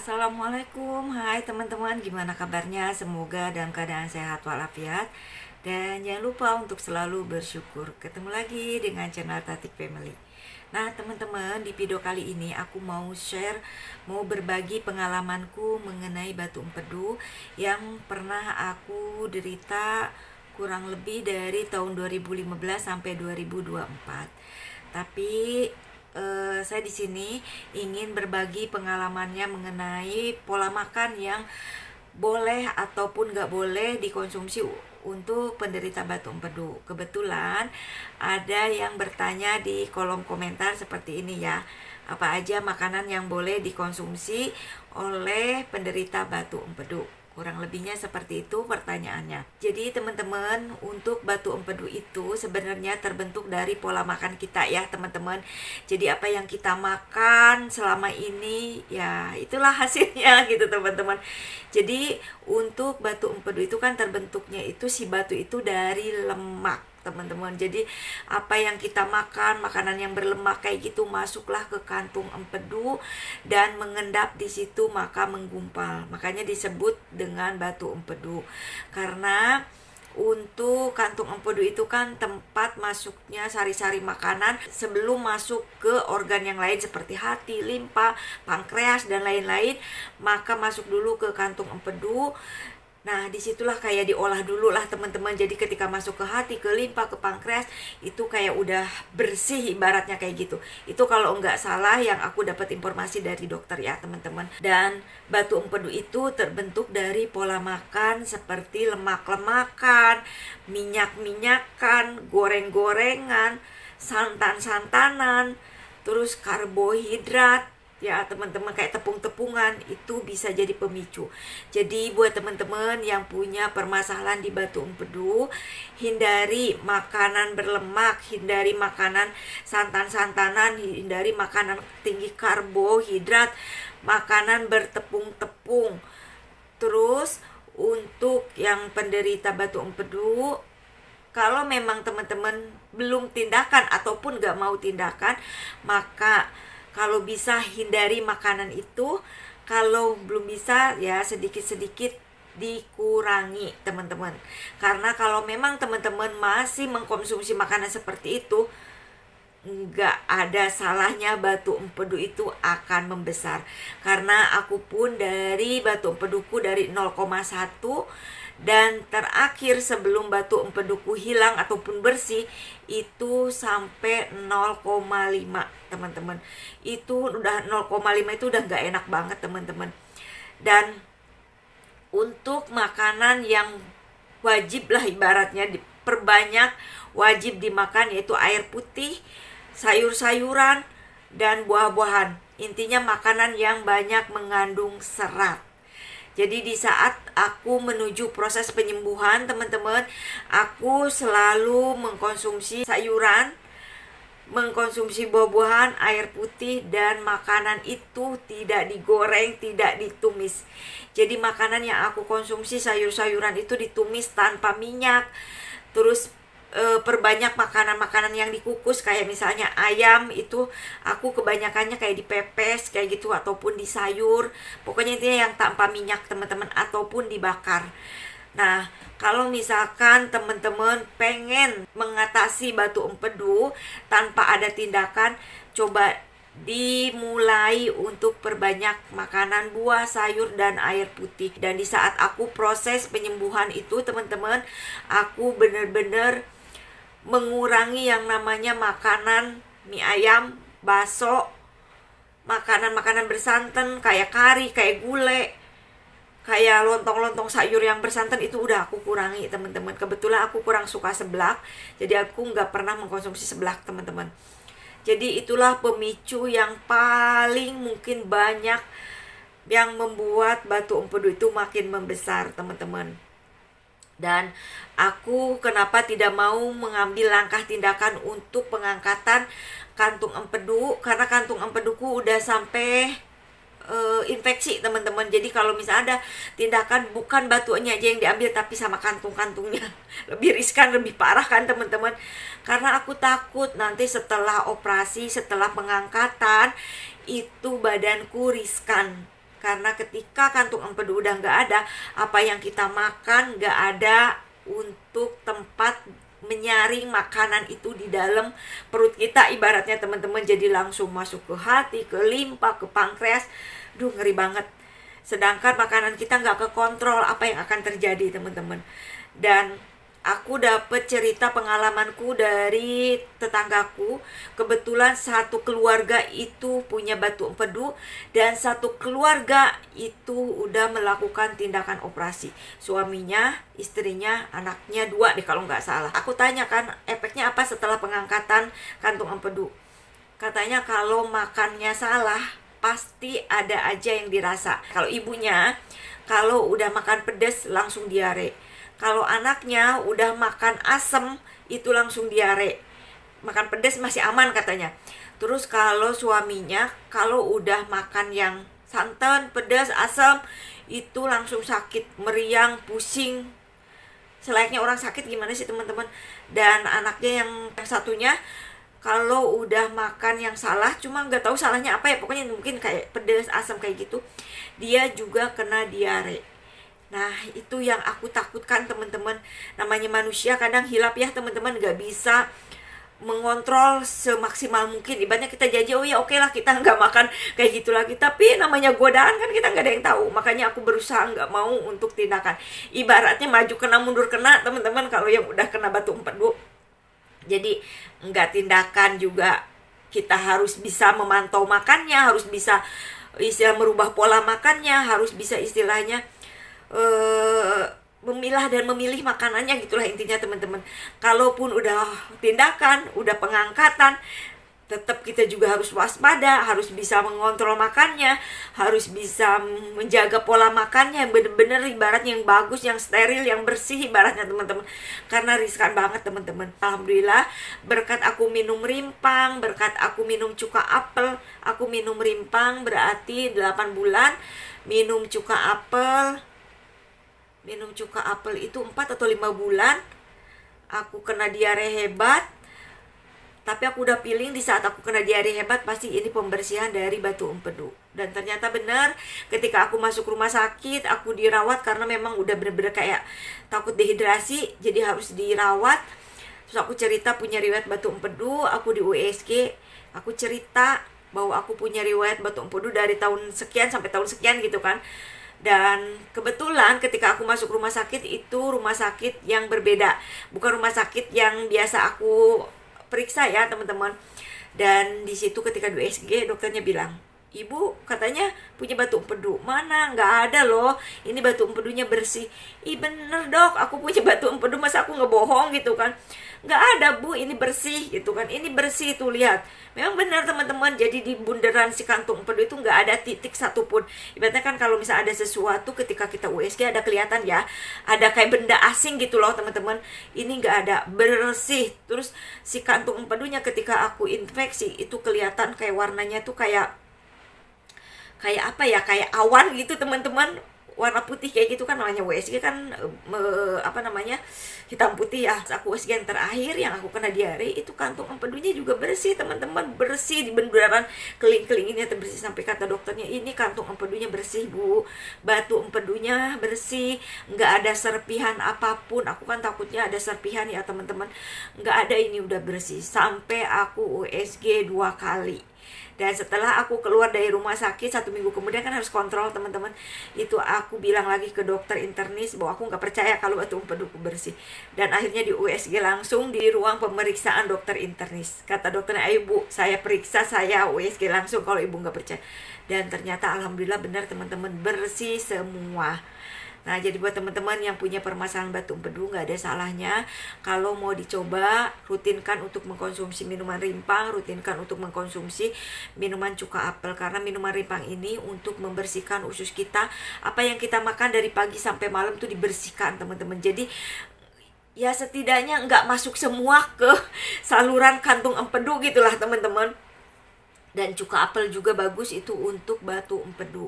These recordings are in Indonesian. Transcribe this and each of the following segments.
Assalamualaikum, hai teman-teman, gimana kabarnya? Semoga dalam keadaan sehat walafiat. Dan jangan lupa untuk selalu bersyukur. Ketemu lagi dengan channel Tatik Family. Nah teman-teman, di video kali ini aku mau berbagi pengalamanku mengenai batu empedu yang pernah aku derita kurang lebih dari tahun 2015 sampai 2024. Tapi saya di sini ingin berbagi pengalamannya mengenai pola makan yang boleh ataupun nggak boleh dikonsumsi untuk penderita batu empedu. Kebetulan ada yang bertanya di kolom komentar seperti ini ya, apa aja makanan yang boleh dikonsumsi oleh penderita batu empedu. Kurang lebihnya seperti itu pertanyaannya. Jadi teman-teman, untuk batu empedu itu sebenarnya terbentuk dari pola makan kita ya teman-teman. Jadi apa yang kita makan selama ini ya itulah hasilnya gitu teman-teman. Jadi untuk batu empedu itu kan terbentuknya itu si batu itu dari lemak teman-teman. Jadi apa yang kita makan, makanan yang berlemak kayak gitu masuklah ke kantung empedu dan mengendap di situ maka menggumpal. Makanya disebut dengan batu empedu. Karena untuk kantung empedu itu kan tempat masuknya sari-sari makanan sebelum masuk ke organ yang lain seperti hati, limpa, pankreas dan lain-lain, maka masuk dulu ke kantung empedu. Nah disitulah kayak diolah dulu lah teman-teman. Jadi ketika masuk ke hati, ke limpa, ke pankreas, itu kayak udah bersih ibaratnya kayak gitu. Itu kalau nggak salah yang aku dapat informasi dari dokter ya teman-teman. Dan batu empedu itu terbentuk dari pola makan seperti lemak-lemakan, minyak-minyakan, goreng-gorengan, santan-santanan, terus karbohidrat ya teman-teman, kayak tepung-tepungan itu bisa jadi pemicu. Jadi buat teman-teman yang punya permasalahan di batu empedu, hindari makanan berlemak, hindari makanan santan-santanan, hindari makanan tinggi karbohidrat, makanan bertepung-tepung. Terus untuk yang penderita batu empedu, kalau memang teman-teman belum tindakan ataupun gak mau tindakan, maka kalau bisa hindari makanan itu. Kalau belum bisa ya sedikit-sedikit dikurangi teman-teman. Karena kalau memang teman-teman masih mengkonsumsi makanan seperti itu, nggak ada salahnya batu empedu itu akan membesar. Karena aku pun dari batu empeduku dari 0,1 dan terakhir sebelum batu empeduku hilang ataupun bersih itu sampai 0,5 teman-teman. Itu udah 0,5 itu udah nggak enak banget teman-teman. Dan untuk makanan yang wajib lah ibaratnya diperbanyak, wajib dimakan yaitu air putih, sayur-sayuran, dan buah-buahan. Intinya makanan yang banyak mengandung serat. Jadi di saat aku menuju proses penyembuhan teman-teman, aku selalu mengkonsumsi sayuran, mengkonsumsi buah-buahan, air putih, dan makanan itu tidak digoreng, tidak ditumis. Jadi makanan yang aku konsumsi, sayur-sayuran itu ditumis tanpa minyak. Terus perbanyak makanan-makanan yang dikukus, kayak misalnya ayam itu aku kebanyakannya kayak dipepes kayak gitu ataupun di sayur. Pokoknya intinya yang tanpa minyak teman-teman, ataupun dibakar. Nah, kalau misalkan teman-teman pengen mengatasi batu empedu tanpa ada tindakan, coba dimulai untuk perbanyak makanan buah, sayur, dan air putih. Dan di saat aku proses penyembuhan itu teman-teman, aku benar-benar mengurangi yang namanya makanan mie ayam, bakso, makanan-makanan bersantan kayak kari, kayak gulai, kayak lontong-lontong sayur yang bersantan itu udah aku kurangi teman-teman. Kebetulan aku kurang suka seblak, jadi aku nggak pernah mengkonsumsi seblak teman-teman. Jadi itulah pemicu yang paling mungkin banyak yang membuat batu empedu itu makin membesar teman-teman. Dan aku kenapa tidak mau mengambil langkah tindakan untuk pengangkatan kantung empedu, karena kantung empeduku udah sampai infeksi teman-teman. Jadi kalau misalnya ada tindakan, bukan batunya aja yang diambil tapi sama kantung-kantungnya, lebih riskan, lebih parah kan teman-teman. Karena aku takut nanti setelah operasi, setelah pengangkatan itu badanku riskan Karena ketika kantung empedu udah nggak ada, apa yang kita makan nggak ada untuk tempat menyaring makanan itu di dalam perut kita, ibaratnya teman-teman. Jadi langsung masuk ke hati, ke limpa, ke pankreas. Duh, ngeri banget. Sedangkan makanan kita nggak kekontrol, apa yang akan terjadi teman-teman. Dan aku dapet cerita pengalamanku dari tetanggaku. Kebetulan satu keluarga itu punya batu empedu, dan satu keluarga itu udah melakukan tindakan operasi. Suaminya, istrinya, anaknya 2 deh kalau nggak salah. Aku tanya kan, efeknya apa setelah pengangkatan kantung empedu. Katanya kalau makannya salah, pasti ada aja yang dirasa. Kalau ibunya, kalau udah makan pedas langsung diare. Kalau anaknya udah makan asem, itu langsung diare. Makan pedas masih aman katanya. Terus kalau suaminya, kalau udah makan yang santan, pedas, asam, itu langsung sakit, meriang, pusing. Selayaknya orang sakit gimana sih teman-teman. Dan anaknya yang satunya, kalau udah makan yang salah, cuma nggak tahu salahnya apa ya, pokoknya mungkin kayak pedas, asam kayak gitu, dia juga kena diare. Nah, itu yang aku takutkan teman-teman. Namanya manusia kadang hilap ya teman-teman, nggak bisa mengontrol semaksimal mungkin. Ibaratnya kita janji, oh ya oke lah kita nggak makan kayak gitu lagi. Tapi namanya godaan kan kita nggak ada yang tahu. Makanya aku berusaha nggak mau untuk tindakan. Ibaratnya maju kena mundur kena teman-teman kalau yang udah kena batu empedu. Jadi nggak tindakan juga, kita harus bisa memantau makannya, harus bisa istilah merubah pola makannya, harus bisa istilahnya memilah dan memilih makanannya, gitulah intinya teman-teman. Kalaupun udah tindakan, udah pengangkatan, tetap kita juga harus waspada, harus bisa mengontrol makannya, harus bisa menjaga pola makannya yang benar-benar ibaratnya yang bagus, yang steril, yang bersih ibaratnya teman-teman. Karena riskan banget teman-teman. Alhamdulillah berkat aku minum rimpang, berkat aku minum cuka apel. Aku minum rimpang berarti 8 bulan, minum cuka apel itu 4 atau 5 bulan. Aku kena diare hebat. Tapi aku udah feeling di saat aku kena diare hebat, pasti ini pembersihan dari batu empedu. Dan ternyata benar, ketika aku masuk rumah sakit, aku dirawat karena memang udah bener-bener kayak takut dehidrasi, jadi harus dirawat. Terus aku cerita punya riwayat batu empedu, aku di USG, aku cerita bahwa aku punya riwayat batu empedu dari tahun sekian sampai tahun sekian gitu kan. Dan kebetulan ketika aku masuk rumah sakit, itu rumah sakit yang berbeda. Bukan rumah sakit yang biasa aku periksa ya teman-teman. Dan di situ ketika di USG dokternya bilang, ibu katanya punya batu empedu. Mana, nggak ada loh, ini batu empedunya bersih. Ih bener dok, aku punya batu empedu, masa aku ngebohong gitu kan. Nggak ada bu, ini bersih gitu kan. Ini bersih tuh, lihat. Memang benar teman-teman, jadi di bundaran si kantung empedu itu nggak ada titik satupun. Ibaratnya kan kalau misalnya ada sesuatu ketika kita USG ada kelihatan ya, ada kayak benda asing gitu loh teman-teman. Ini nggak ada, bersih. Terus si kantung empedunya ketika aku infeksi itu kelihatan kayak warnanya tuh kayak apa ya, kayak awan gitu teman-teman, warna putih kayak gitu kan. Namanya USG kan hitam putih ya. Aku USG yang terakhir yang aku kena diare itu kantung empedunya juga bersih teman-teman, bersih di bundaran keling-keling ini bersih. Sampai kata dokternya, ini kantung empedunya bersih bu, batu empedunya bersih, nggak ada serpihan apapun. Aku kan takutnya ada serpihan ya teman-teman, nggak ada, ini udah bersih. Sampai aku USG 2 kali. Dan setelah aku keluar dari rumah sakit 1 minggu kemudian kan harus kontrol teman-teman, itu aku bilang lagi ke dokter internis bahwa aku nggak percaya kalau batu empeduku bersih. Dan akhirnya di USG langsung di ruang pemeriksaan dokter internis. Kata dokternya, ayo bu, saya periksa, saya USG langsung kalau ibu nggak percaya. Dan ternyata alhamdulillah benar teman-teman, bersih semua. Nah, jadi buat teman-teman yang punya permasalahan batu empedu, nggak ada salahnya kalau mau dicoba, rutinkan untuk mengkonsumsi minuman rimpang, rutinkan untuk mengkonsumsi minuman cuka apel. Karena minuman rimpang ini untuk membersihkan usus kita. Apa yang kita makan dari pagi sampai malam tuh dibersihkan teman-teman. Jadi ya setidaknya nggak masuk semua ke saluran kantung empedu gitulah teman-teman. Dan cuka apel juga bagus itu untuk batu empedu.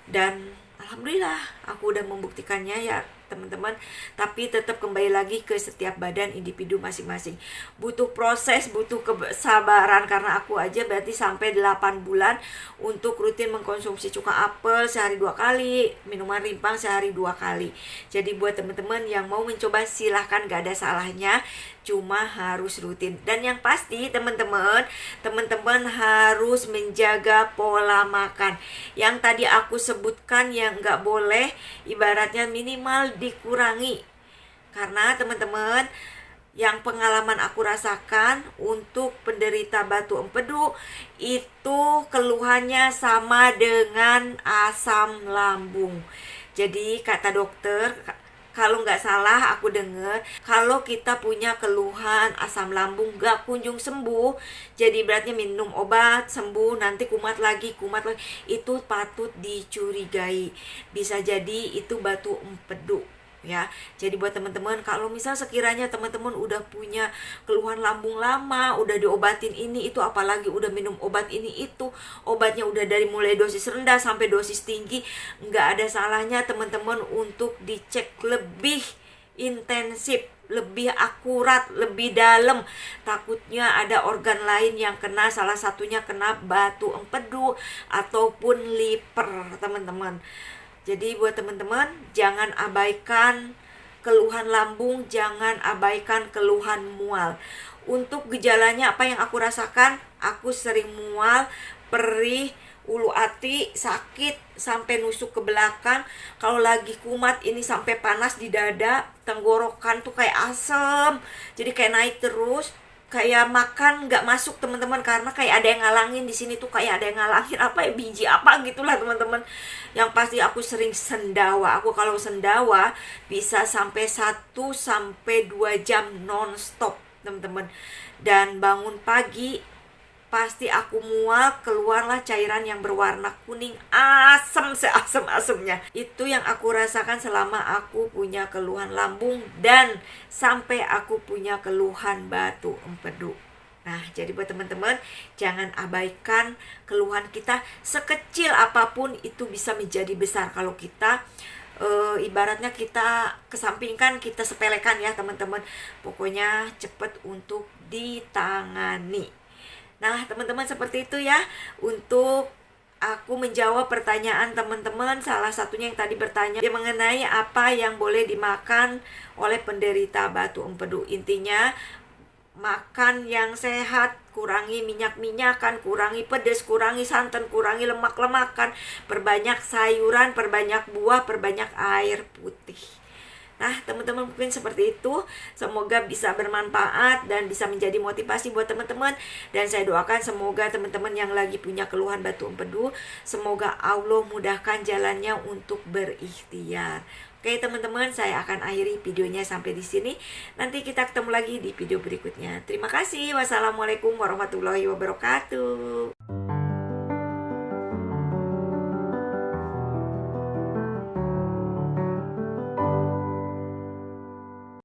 Dan alhamdulillah aku udah membuktikannya ya teman-teman, tapi tetap kembali lagi ke setiap badan individu masing-masing. Butuh proses, butuh kesabaran, karena aku aja berarti sampai 8 bulan untuk rutin mengkonsumsi cuka apel sehari 2 kali, minuman rimpang sehari 2 kali. Jadi buat teman-teman yang mau mencoba silahkan, gak ada salahnya, cuma harus rutin. Dan yang pasti teman-teman harus menjaga pola makan. Yang tadi aku sebutkan yang gak boleh, ibaratnya minimal dikurangi. Karena teman-teman, yang pengalaman aku rasakan untuk penderita batu empedu itu keluhannya sama dengan asam lambung. Jadi kata dokter, kalau nggak salah aku dengar, kalau kita punya keluhan asam lambung nggak kunjung sembuh, jadi beratnya minum obat sembuh, nanti kumat lagi, itu patut dicurigai. Bisa jadi itu batu empedu ya. Jadi buat teman-teman, kalau misal sekiranya teman-teman udah punya keluhan lambung lama, udah diobatin ini itu, apalagi udah minum obat ini itu, obatnya udah dari mulai dosis rendah sampai dosis tinggi, nggak ada salahnya teman-teman untuk dicek lebih intensif, lebih akurat, lebih dalam. Takutnya ada organ lain yang kena, salah satunya kena batu empedu ataupun liver, teman-teman. Jadi buat teman-teman, jangan abaikan keluhan lambung, jangan abaikan keluhan mual. Untuk gejalanya apa yang aku rasakan, aku sering mual, perih, ulu hati, sakit, sampai nusuk ke belakang. Kalau lagi kumat ini sampai panas di dada, tenggorokan tuh kayak asem, jadi kayak naik terus. Kayak makan nggak masuk teman-teman, karena kayak ada yang ngalangin di sini tuh, kayak ada yang ngalangin apa ya, biji apa gitulah teman-teman. Yang pasti aku sering sendawa. Aku kalau sendawa bisa sampai 1-2 jam non-stop teman-teman. Dan bangun pagi pasti aku mual, keluarlah cairan yang berwarna kuning, asam seasem-asemnya. Itu yang aku rasakan selama aku punya keluhan lambung dan sampai aku punya keluhan batu empedu. Nah, jadi buat teman-teman, jangan abaikan keluhan kita, sekecil apapun itu bisa menjadi besar kalau kita ibaratnya kita kesampingkan, kita sepelekan ya teman-teman. Pokoknya cepet untuk ditangani. Nah, teman-teman, seperti itu ya untuk aku menjawab pertanyaan teman-teman. Salah satunya yang tadi bertanya mengenai apa yang boleh dimakan oleh penderita batu empedu. Intinya makan yang sehat, kurangi minyak-minyakan, kurangi pedas, kurangi santan, kurangi lemak-lemakan, perbanyak sayuran, perbanyak buah, perbanyak air putih. Nah, teman-teman, mungkin seperti itu. Semoga bisa bermanfaat dan bisa menjadi motivasi buat teman-teman. Dan saya doakan semoga teman-teman yang lagi punya keluhan batu empedu, semoga Allah mudahkan jalannya untuk berikhtiar. Oke teman-teman, saya akan akhiri videonya sampai di sini. Nanti kita ketemu lagi di video berikutnya. Terima kasih. Wassalamualaikum warahmatullahi wabarakatuh.